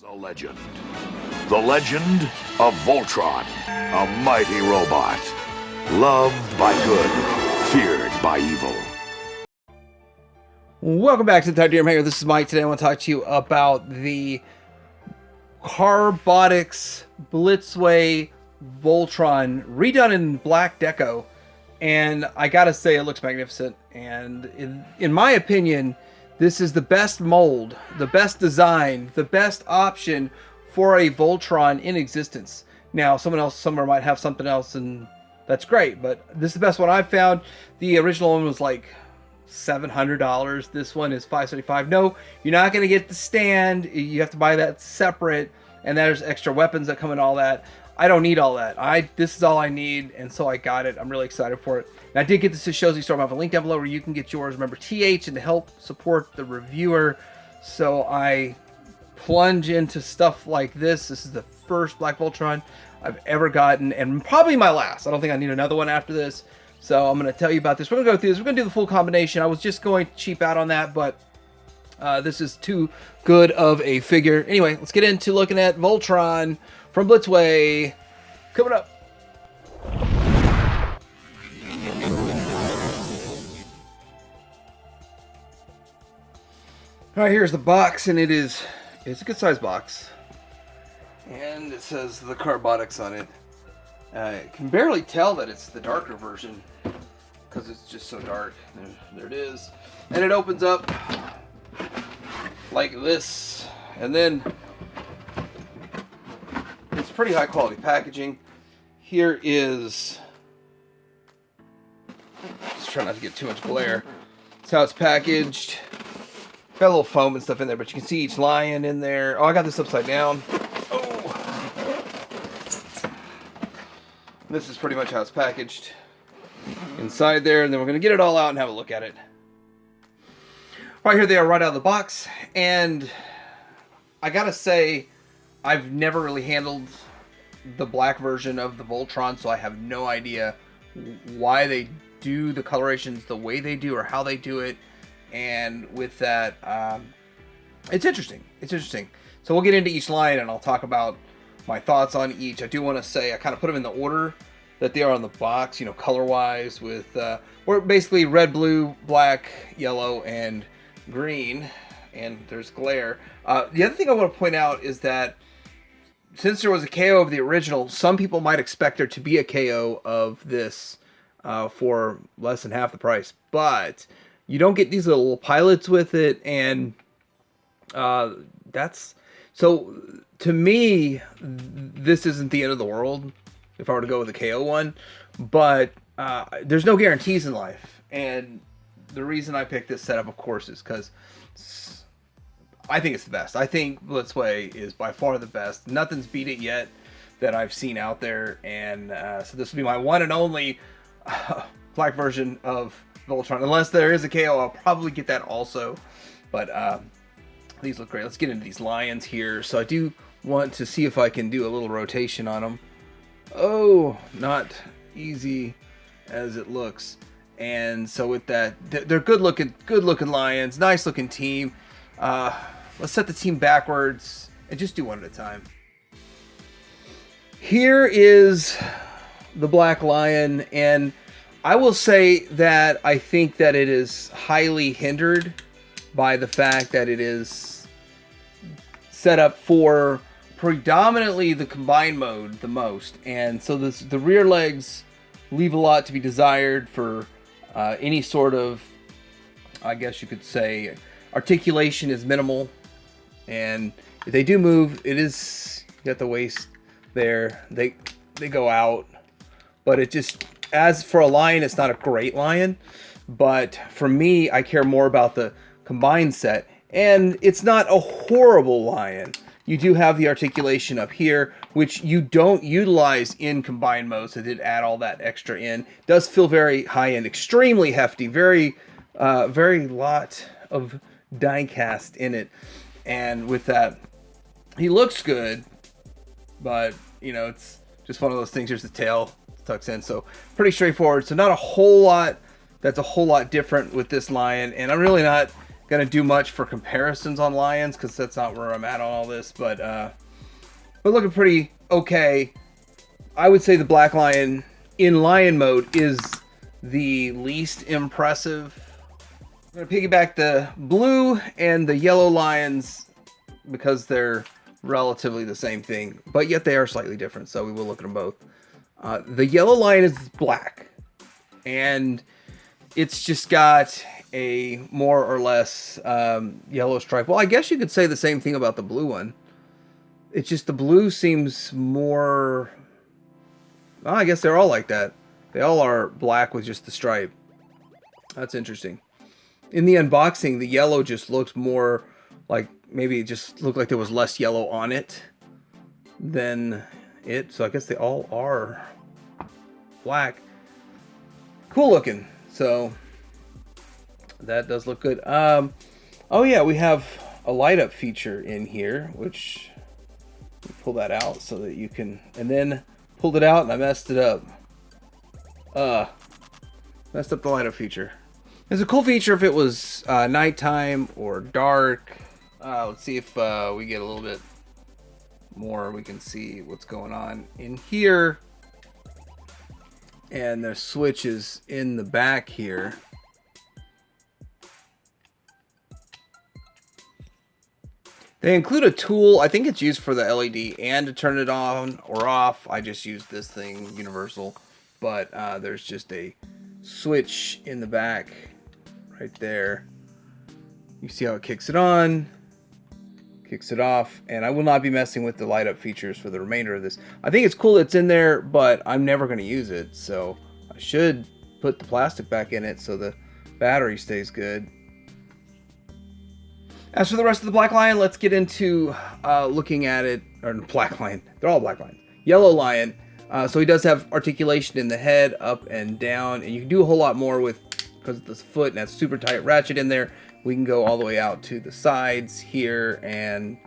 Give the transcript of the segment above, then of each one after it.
A legend. The legend of Voltron, a mighty robot, loved by good, feared by evil. Welcome back to the Titanium Hangar. This is Mike. Today I want to talk to you about the Carbotix Blitzway Voltron redone in black deco, and I gotta say it looks magnificent. And in my opinion, this is the best mold, the best design, the best option for a Voltron in existence. Now, someone else somewhere might have something else, and that's great, but this is the best one I've found. The original one was like $700. This one is $575. No, you're not going to get the stand. You have to buy that separate, and there's extra weapons that come in all that. I don't need all that. This is all I need, and so I got it. I'm really excited for it. And I did get this to Shows Store. I have a link down below where you can get yours. Remember TH and to help support the reviewer. So I plunge into stuff like this. This is the first Black Voltron I've ever gotten, and probably my last. I don't think I need another one after this. So I'm going to tell you about this. We're going to go through this. We're going to do the full combination. I was just going to cheap out on that, but this is too good of a figure. Anyway, let's get into looking at Voltron from Blitzway. Coming up. All right, here's the box, and it's a good size box. And it says the Carbotix on it. I can barely tell that it's the darker version because it's just so dark. There it is. And it opens up like this. And then it's pretty high quality packaging. Here is, just try not to get too much glare. That's how it's packaged. Got a little foam and stuff in there, but you can see each lion in there. Oh, I got this upside down. This is pretty much how it's packaged inside there, and then we're going to get it all out and have a look at it. Right here they are right out of the box, and I gotta say, I've never really handled the black version of the Voltron, so I have no idea why they do the colorations the way they do or how they do it. And with that, it's interesting. It's interesting. So we'll get into each line, and I'll talk about my thoughts on each. I do want to say I kind of put them in the order that they are on the box, you know, color-wise, with we're basically red, blue, black, yellow, and green, and there's glare. The other thing I want to point out is that since there was a KO of the original, some people might expect there to be a KO of this for less than half the price, but you don't get these little pilots with it, and that's so. To me, this isn't the end of the world if I were to go with a KO one, but there's no guarantees in life. And the reason I picked this setup, of course, is because I think it's the best. I think Blitzway is by far the best. Nothing's beat it yet that I've seen out there. And so this will be my one and only black version of Voltron. Unless there is a KO, I'll probably get that also. But these look great. Let's get into these lions here. So I do want to see if I can do a little rotation on them. Oh, not easy as it looks. And so with that, they're good looking lions. Nice looking team. Let's set the team backwards and just do one at a time. Here is the black lion, and I will say that I think that it is highly hindered by the fact that it is set up for predominantly the combined mode the most, and so the rear legs leave a lot to be desired for any sort of, I guess you could say, articulation is minimal, and if they do move, it is, you got the waist there, they go out, but it just, as for a lion, it's not a great lion, but for me, I care more about the combined set, and it's not a horrible lion. You do have the articulation up here, which you don't utilize in combined mode, so they did add all that extra in. It does feel very high-end, extremely hefty, very lot of die cast in it. And with that, he looks good, but, you know, it's just one of those things. Here's the tail, tucks in, so pretty straightforward. So not a whole lot that's a whole lot different with this lion, and I'm really not gonna do much for comparisons on lions because that's not where I'm at on all this, but looking pretty okay. I would say the black lion in lion mode is the least impressive. I'm gonna piggyback the blue and the yellow lions because they're relatively the same thing, but yet they are slightly different, so we will look at them both. The yellow lion is black, and it's just got a more or less yellow stripe. Well, I guess you could say the same thing about the blue one. It's just the blue seems more... Oh, I guess they're all like that. They all are black with just the stripe. That's interesting. In the unboxing, the yellow just looked more like... Maybe it just looked like there was less yellow on it than it. So I guess they all are black. Cool looking. So that does look good. Oh yeah, we have a light up feature in here, which pull that out so that you can, and then pulled it out and I messed it up. Messed up the light up feature. It's a cool feature if it was nighttime or dark. Let's see if we get a little bit more. We can see what's going on in here. And there's switches in the back here. They include a tool. I think it's used for the LED and to turn it on or off. I just use this thing, universal. But there's just a switch in the back right there. You see how it kicks it on, kicks it off, and I will not be messing with the light up features for the remainder of this. I think it's cool it's in there, but I'm never going to use it, so I should put the plastic back in it so the battery stays good. As for the rest of the black lion, let's get into looking at it. Or black lion, they're all black lions. Yellow lion, so he does have articulation in the head, up and down, and you can do a whole lot more with, because of this foot and that super tight ratchet in there. We can go all the way out to the sides here, and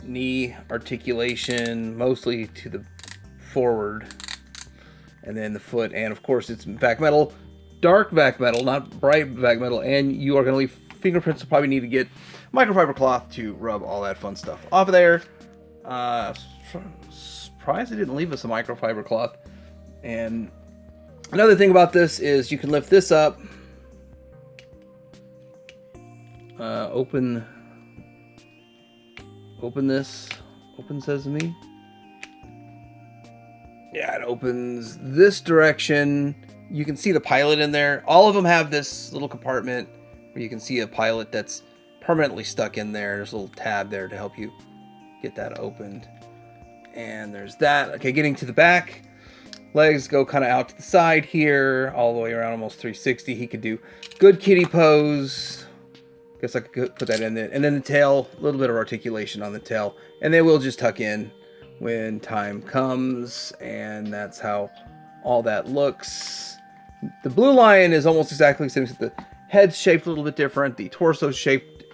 knee articulation mostly to the forward, and then the foot, and of course it's back metal, dark back metal, not bright back metal, and you are going to leave fingerprints. So probably need to get microfiber cloth to rub all that fun stuff off of there. Surprised they didn't leave us a microfiber cloth. And another thing about this is you can lift this up, open this, open sesame. Yeah, it opens this direction. You can see the pilot in there. All of them have this little compartment where you can see a pilot that's permanently stuck in there. There's a little tab there to help you get that opened. And there's that. Okay, getting to the back. Legs go kind of out to the side here, all the way around almost 360. He could do good kitty pose. Guess I could put that in there. And then the tail, a little bit of articulation on the tail. And they will just tuck in when time comes. And that's how all that looks. The blue lion is almost exactly the same. The head's shaped a little bit different. The torso's shaped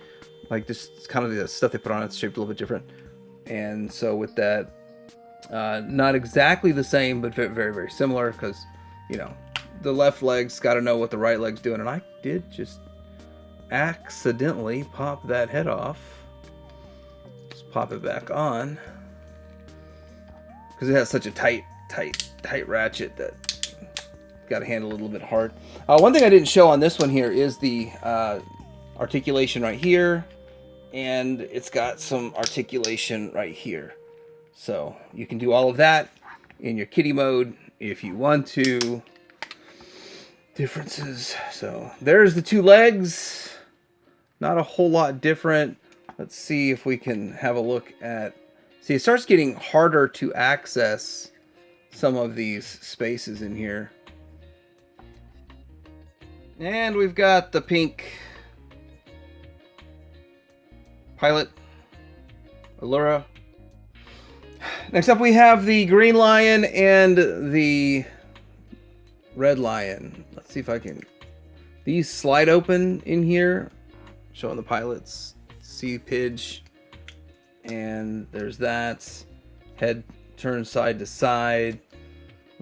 like this, kind of the stuff they put on it's shaped a little bit different. And so with that, not exactly the same, but very, very, very similar, because, you know, the left leg's got to know what the right leg's doing. And I did just accidentally pop that head off. Just pop it back on, because it has such a tight ratchet that got to handle a little bit hard. One thing I didn't show on this one here is the articulation right here, and it's got some articulation right here. So you can do all of that in your kitty mode if you want to. Differences. So there's the two legs. Not a whole lot different. Let's see if we can have a look at... See, it starts getting harder to access some of these spaces in here. And we've got the pink pilot, Allura. Next up we have the green lion and the red lion. Let's see if I can... These slide open in here, showing the pilots. See Pidge. And there's that. Head turns side to side.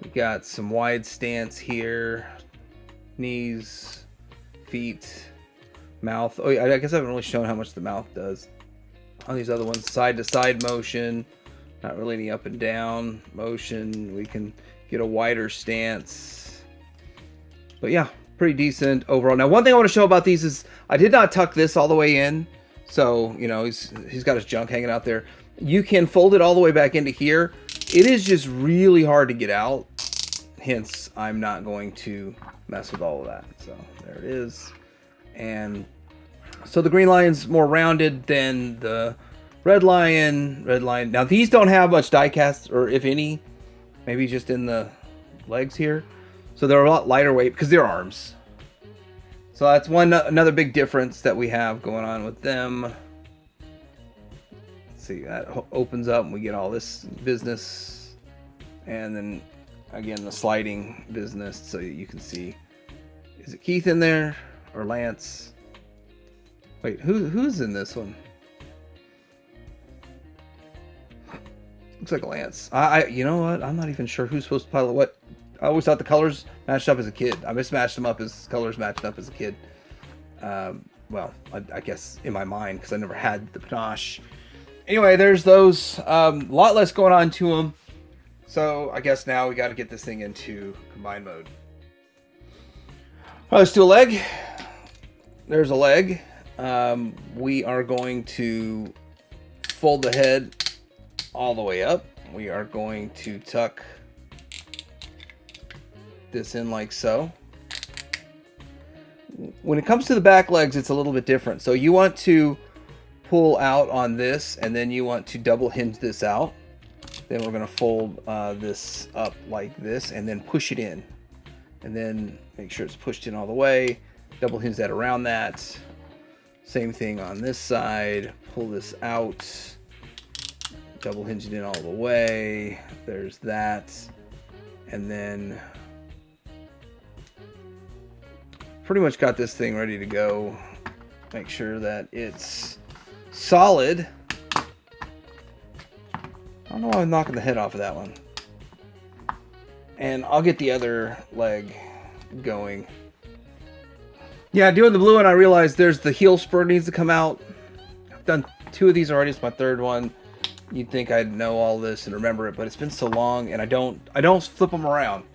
We got some wide stance here. Knees, feet, Mouth. Oh, yeah, I guess I haven't really shown how much the mouth does. On these other ones, side to side motion. Not really any up and down motion. We can get a wider stance. But yeah, pretty decent overall. Now, one thing I want to show about these is I did not tuck this all the way in. So, you know, he's got his junk hanging out there. You can fold it all the way back into here. It is just really hard to get out. Hence, I'm not going to mess with all of that. So, there it is. And so the green lion's more rounded than the red lion. Now, these don't have much die cast, or if any. Maybe just in the legs here. So they're a lot lighter weight because they're arms. So that's another big difference that we have going on with them. Let's see, that opens up and we get all this business. And then again, the sliding business, so you can see, is it Keith in there or Lance? Wait, who's in this one? Looks like Lance. You know what? I'm not even sure who's supposed to pilot what. I always thought the colors matched up as a kid. I mismatched them up as colors matched up as a kid. Well, I guess in my mind, because I never had the panache. Anyway, there's those. A lot less going on to them. So I guess now we got to get this thing into combined mode. All right, let's do a leg. There's a leg. We are going to fold the head all the way up. We are going to tuck this in like so. When it comes to the back legs, it's a little bit different. So you want to pull out on this, and then you want to double hinge this out. Then we're going to fold this up like this, and then push it in. And then make sure it's pushed in all the way. Double hinge that around that. Same thing on this side. Pull this out. Double hinge it in all the way. There's that. And then pretty much got this thing ready to go. Make sure that it's solid. I don't know why I'm knocking the head off of that one. And I'll get the other leg going. Yeah, doing the blue one, I realized there's the heel spur needs to come out. I've done 2 of these already. It's my 3rd one. You'd think I'd know all this and remember it, but it's been so long, and I don't flip them around.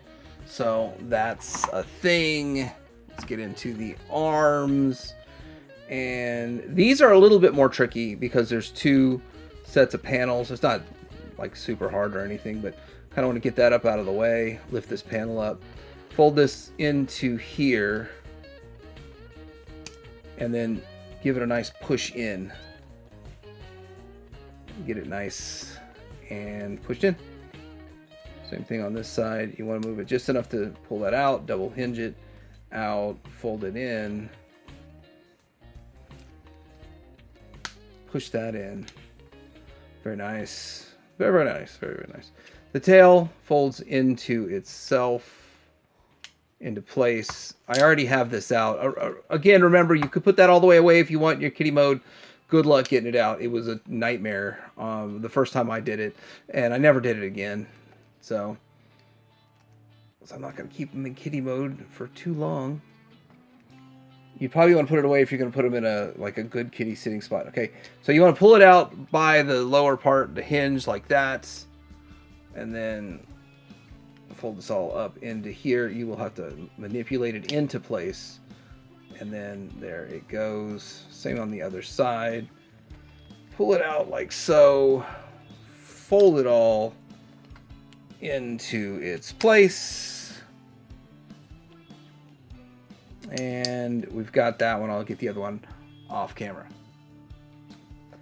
So that's a thing. Let's get into the arms. And these are a little bit more tricky because there's 2 sets of panels. It's not like super hard or anything, but kind of want to get that up out of the way. Lift this panel up. Fold this into here. And then give it a nice push in. Get it nice and pushed in. Same thing on this side. You want to move it just enough to pull that out. Double hinge it out. Fold it in. Push that in. Very nice. Very, very nice. Very, very nice. The tail folds into itself, into place. I already have this out. Again, remember, you could put that all the way away if you want your kitty mode. Good luck getting it out. It was a nightmare the first time I did it, and I never did it again. So I'm not going to keep them in kitty mode for too long. You probably want to put it away if you're going to put them in a good kitty sitting spot. Okay, so you want to pull it out by the lower part, the hinge, like that, and then fold this all up into here. You will have to manipulate it into place, and then there it goes. Same on the other side. Pull it out like so. Fold it all into its place. And we've got that one. I'll get the other one off camera.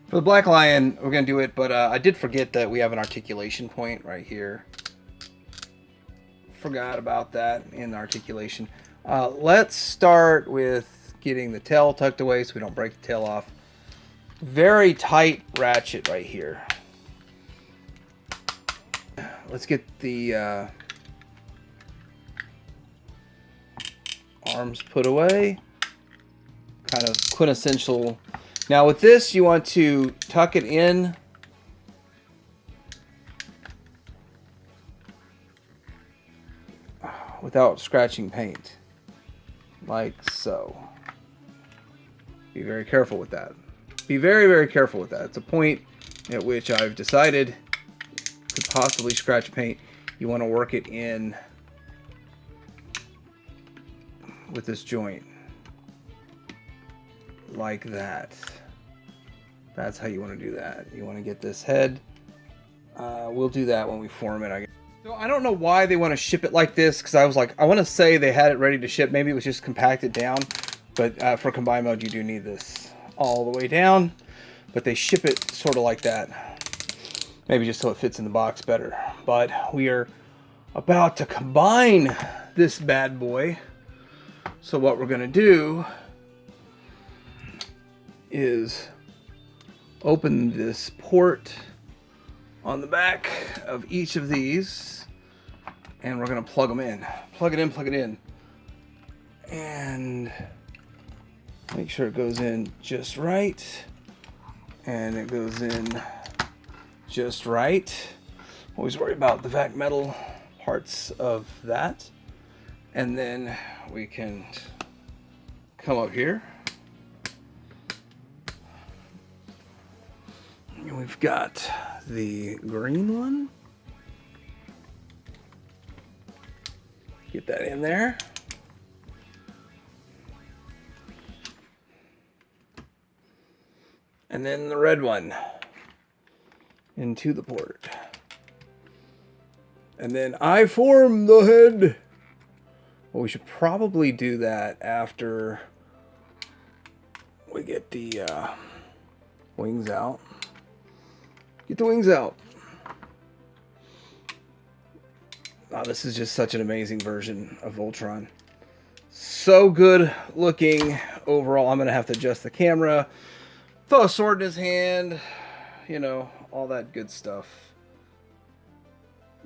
For the black lion, we're going to do it, but I did forget that we have an articulation point right here. Forgot about that in the articulation. Let's start with getting the tail tucked away so we don't break the tail off. Very tight ratchet right here. Let's get the arms put away. Kind of quintessential. Now with this, you want to tuck it in. Without scratching paint. Like so. Be very careful with that. Be very, very careful with that. It's a point at which I've decided to possibly scratch paint. You want to work it in with this joint. Like that. That's how you want to do that. You want to get this head. We'll do that when we form it, I guess. So I don't know why they want to ship it like this, because I was like, I want to say they had it ready to ship. Maybe it was just compacted down. But for combine mode, you do need this all the way down. But they ship it sort of like that. Maybe just so it fits in the box better. But we are about to combine this bad boy. So what we're going to do is open this port on the back of each of these, and we're going to plug them in. Plug it in. And make sure it goes in just right. And it goes in just right. Always worry about the vac metal parts of that. And then we can come up here. And we've got the green one. Get that in there. And then the red one into the port. And then I form the head. Well, we should probably do that after we get the wings out. Get the wings out. Oh, this is just such an amazing version of Voltron. So good looking overall. I'm going to have to adjust the camera. Throw a sword in his hand. You know, all that good stuff.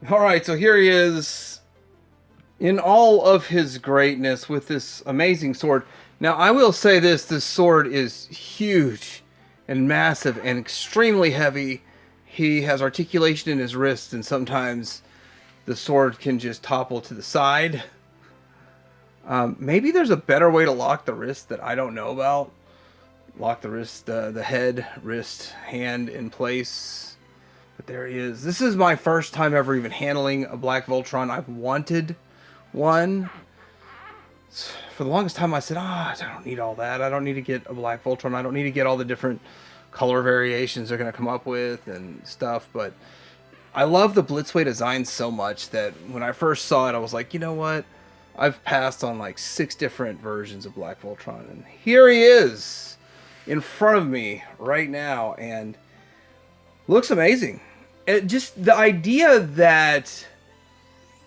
Alright, so here he is in all of his greatness with this amazing sword. Now, I will say this sword is huge and massive and extremely heavy. He has articulation in his wrist, and sometimes the sword can just topple to the side. Maybe there's a better way to lock the wrist that I don't know about. Lock the wrist, the head, wrist, hand in place. But there he is. This is my first time ever even handling a black Voltron. I've wanted one. For the longest time I said, I don't need all that. I don't need to get a black Voltron. I don't need to get all the different color variations they're going to come up with and stuff. But I love the Blitzway design so much that when I first saw it, I was like, you know what? I've passed on like 6 different versions of black Voltron. And here he is in front of me right now. And looks amazing. It just, the idea that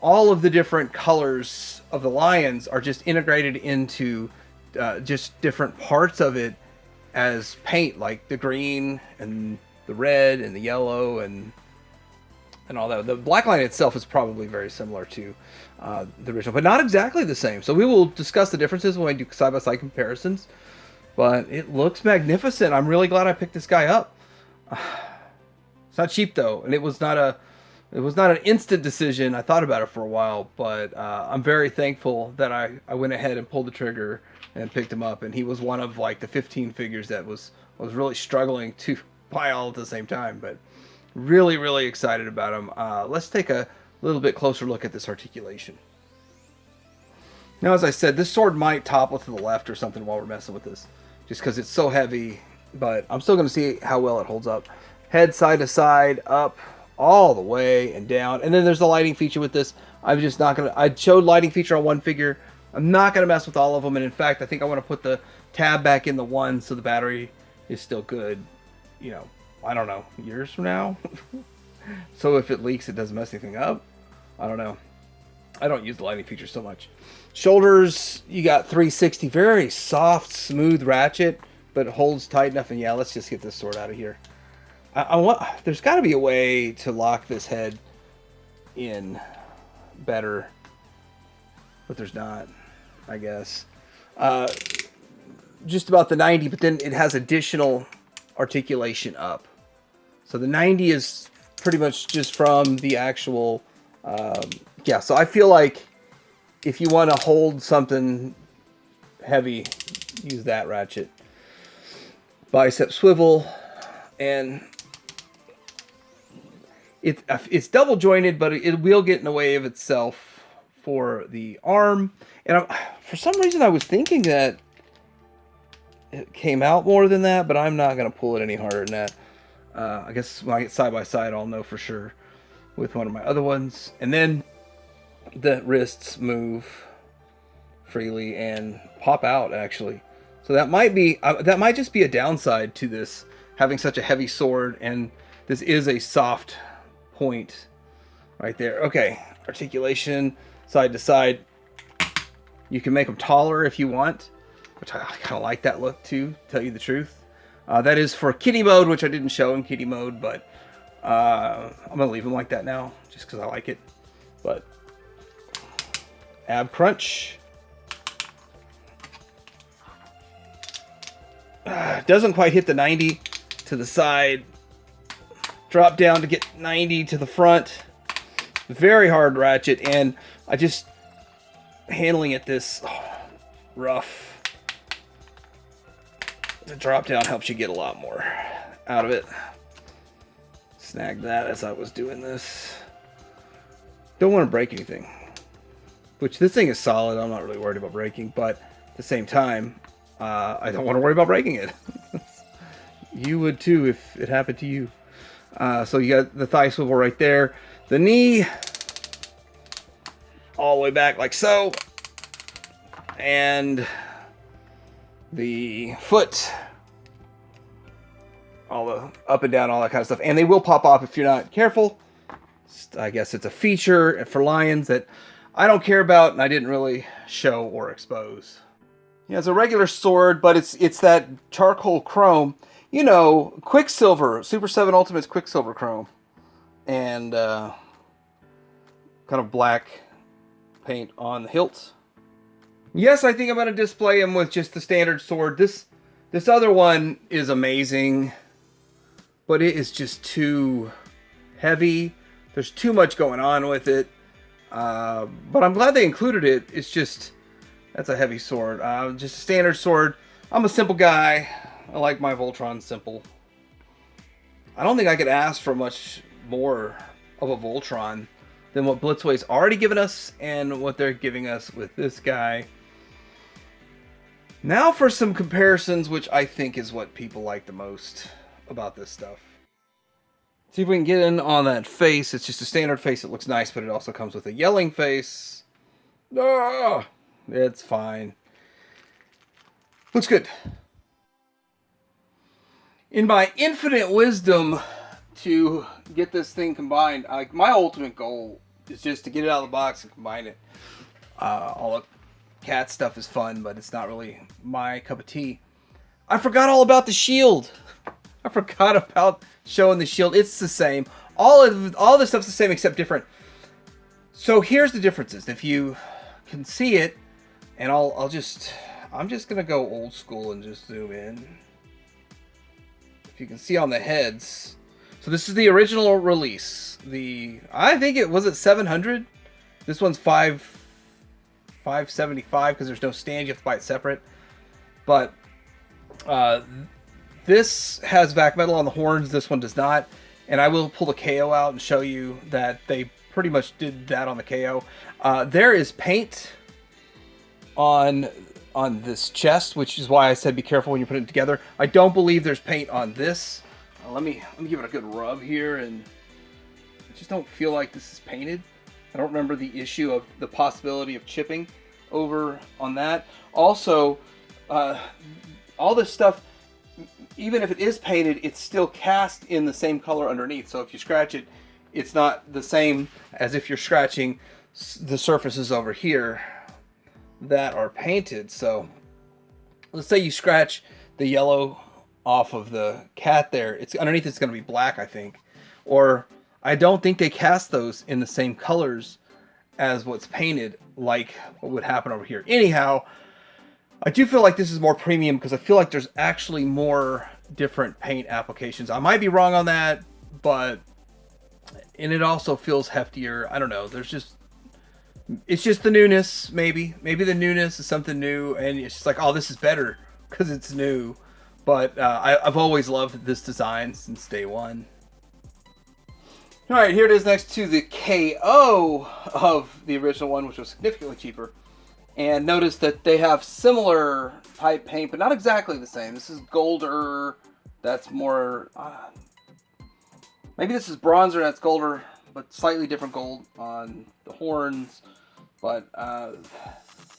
all of the different colors of the lions are just integrated into just different parts of it as paint, like the green and the red and the yellow and all that. The black lion itself is probably very similar to the original, but not exactly the same. So we will discuss the differences when we do side-by-side comparisons. But it looks magnificent. I'm really glad I picked this guy up. It's not cheap though, and it was not an instant decision. I thought about it for a while, but I'm very thankful that I went ahead and pulled the trigger and picked him up. And he was one of like the 15 figures that I was really struggling to buy all at the same time, but really, really excited about him. Let's take a little bit closer look at this articulation. Now, as I said, this sword might topple to the left or something while we're messing with this, just because it's so heavy, but I'm still going to see how well it holds up. Head side to side, up, all the way, and down. And then there's the lighting feature with this. I'm just not going to... I showed lighting feature on one figure. I'm not going to mess with all of them. And in fact, I think I want to put the tab back in the one so the battery is still good, you know, I don't know, years from now. So if it leaks, it doesn't mess anything up. I don't know. I don't use the lighting feature so much. Shoulders, you got 360. Very soft, smooth ratchet, but it holds tight enough. And yeah, let's just get this sword out of here. There's got to be a way to lock this head in better, but there's not, I guess. Just about the 90, but then it has additional articulation up. So the 90 is pretty much just from the actual, yeah, so I feel like if you want to hold something heavy, use that ratchet. bicep swivel, and it's double jointed, but it will get in the way of itself for the arm. And for some reason I was thinking that it came out more than that, but I'm not going to pull it any harder than that. I guess when I get side by side, I'll know for sure with one of my other ones. And then the wrists move freely and pop out, actually. So that might just be a downside to this, having such a heavy sword, and this is a soft point right there. Okay, articulation, side to side. You can make them taller if you want, which I kind of like that look too, to tell you the truth. That is for kitty mode, which I didn't show in kitty mode, but I'm going to leave them like that now, just because I like it. But ab crunch. Doesn't quite hit the 90 to the side. Drop down to get 90 to the front. Very hard ratchet, and I just handling it this rough. The drop down helps you get a lot more out of it. Snagged that as I was doing this. Don't want to break anything. Which, this thing is solid. I'm not really worried about breaking, but at the same time, I don't want to worry about breaking it. You would too if it happened to you. So you got the thigh swivel right there. The knee all the way back like so. And the foot, all the up and down, all that kind of stuff. And they will pop off if you're not careful. I guess it's a feature for lions that I don't care about, and I didn't really show or expose. Yeah, it's a regular sword, but it's that charcoal chrome. You know, Quicksilver, Super 7 Ultimate's Quicksilver chrome. And kind of black paint on the hilt. Yes, I think I'm going to display him with just the standard sword. This other one is amazing, but it is just too heavy. There's too much going on with it. But I'm glad they included it. It's just, that's a heavy sword. Just a standard sword. I'm a simple guy. I like my Voltron simple. I don't think I could ask for much more of a Voltron than what Blitzway's already given us and what they're giving us with this guy. Now for some comparisons, which I think is what people like the most about this stuff. See if we can get in on that face. It's just a standard face. It looks nice, but it also comes with a yelling face. Ah, it's fine. Looks good. In my infinite wisdom to get this thing combined, my ultimate goal is just to get it out of the box and combine it. All the cat stuff is fun, but it's not really my cup of tea. I forgot all about the shield. I forgot about showing the shield. It's the same. All this stuff's the same except different. So here's the differences. If you can see it, and I'm just gonna go old school and just zoom in. If you can see on the heads. So this is the original release. I think it was 700. This one's 575 because there's no stand. You have to buy it separate. But this has vac metal on the horns. This one does not. And I will pull the KO out and show you that they pretty much did that on the KO. There is paint on this chest, which is why I said be careful when you put it together. I don't believe there's paint on this. Let me give it a good rub here, and I just don't feel like this is painted. I don't remember the issue of the possibility of chipping over on that. Also, all this stuff, even if it is painted, it's still cast in the same color underneath. So if you scratch it, it's not the same as if you're scratching the surfaces over here that are painted. So let's say you scratch the yellow off of the cat there. It's underneath, it's going to be black, I think. Or I don't think they cast those in the same colors as what's painted, like what would happen over here. Anyhow, I do feel like this is more premium because I feel like there's actually more different paint applications. I might be wrong on that, but and it also feels heftier. I don't know. It's just the newness, maybe. Maybe the newness is something new, and it's just like, oh, this is better because it's new. But I've always loved this design since day one. All right, here it is next to the KO of the original one, which was significantly cheaper. And notice that they have similar type paint, but not exactly the same. This is golder. That's more... maybe this is bronzer, that's golder, but slightly different gold on the horns. But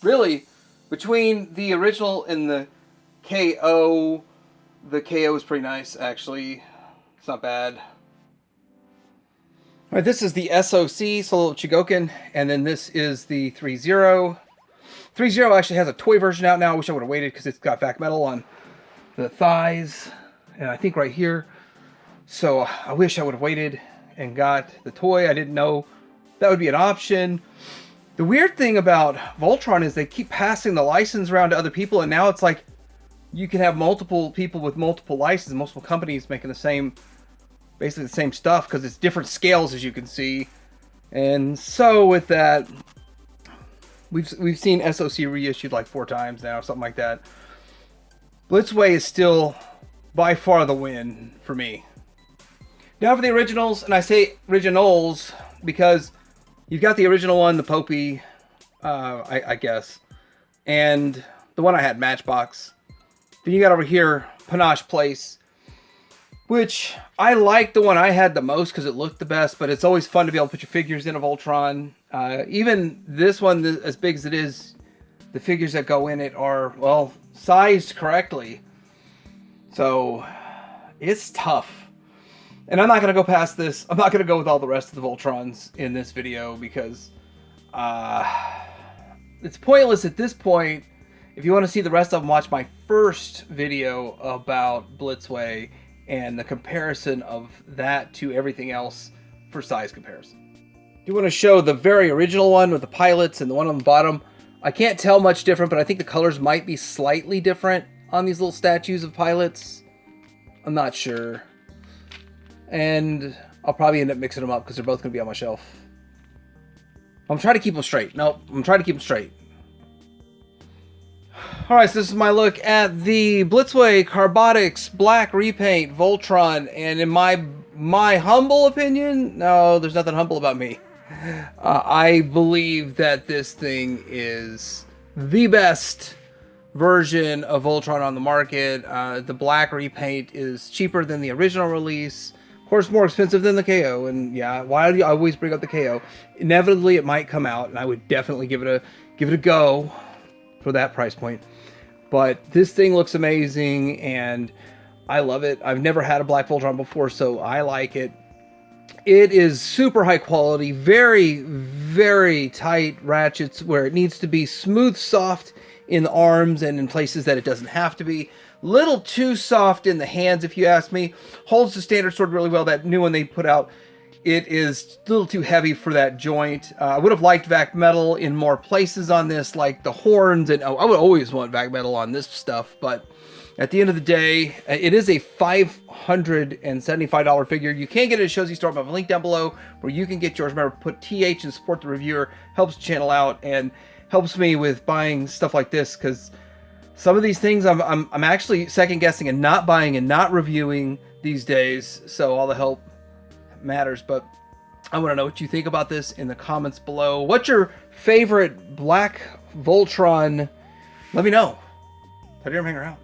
really, between the original and the KO is pretty nice, actually. It's not bad. All right, this is the SOC, Solo Chigoken, and then this is the 3.0. 3.0 actually has a toy version out now. I wish I would have waited because it's got vac metal on the thighs, and I think right here. So I wish I would have waited and got the toy. I didn't know that would be an option. The weird thing about Voltron is they keep passing the license around to other people, and now it's like you can have multiple people with multiple licenses, multiple companies making the same, basically the same stuff, because it's different scales, as you can see. And so with that, we've seen SOC reissued like 4 times now, something like that. Blitzway is still by far the win for me. Now for the originals, and I say originals because you've got the original one, the Popey, I guess, and the one I had, Matchbox. Then you got over here, Panache Place, which I like the one I had the most because it looked the best, but it's always fun to be able to put your figures in a Voltron. Even this one, as big as it is, the figures that go in it are, well, sized correctly. So it's tough. And I'm not going to go past this. I'm not going to go with all the rest of the Voltrons in this video because it's pointless at this point. If you want to see the rest of them, watch my first video about Blitzway and the comparison of that to everything else for size comparison. Do you want to show the very original one with the pilots and the one on the bottom? I can't tell much different, but I think the colors might be slightly different on these little statues of pilots. I'm not sure. And I'll probably end up mixing them up because they're both going to be on my shelf. I'm trying to keep them straight. Nope, I'm trying to keep them straight. Alright, so this is my look at the Blitzway Carbotix Black Repaint Voltron. And in my humble opinion, no, there's nothing humble about me. I believe that this thing is the best version of Voltron on the market. The black repaint is cheaper than the original release. Of course, more expensive than the KO. And yeah, why do you always bring up the KO? Inevitably, it might come out, and I would definitely give it a go for that price point. But this thing looks amazing, and I love it. I've never had a black Voltron before, so I like it. It is super high quality, very, very tight ratchets where it needs to be, smooth, soft in the arms and in places that it doesn't have to be. Little too soft in the hands, if you ask me. Holds the standard sword really well. That new one they put out, it is a little too heavy for that joint. I would have liked vac metal in more places on this, like the horns, and I would always want vac metal on this stuff, but at the end of the day, it is a $575 figure. You can get it at Shows You Store. I have a link down below where you can get yours. Remember, put TH and support the reviewer. Helps the channel out and helps me with buying stuff like this, because some of these things I'm actually second guessing and not buying and not reviewing these days. So all the help matters. But I want to know what you think about this in the comments below. What's your favorite black Voltron? Let me know. Teddy Hanger out.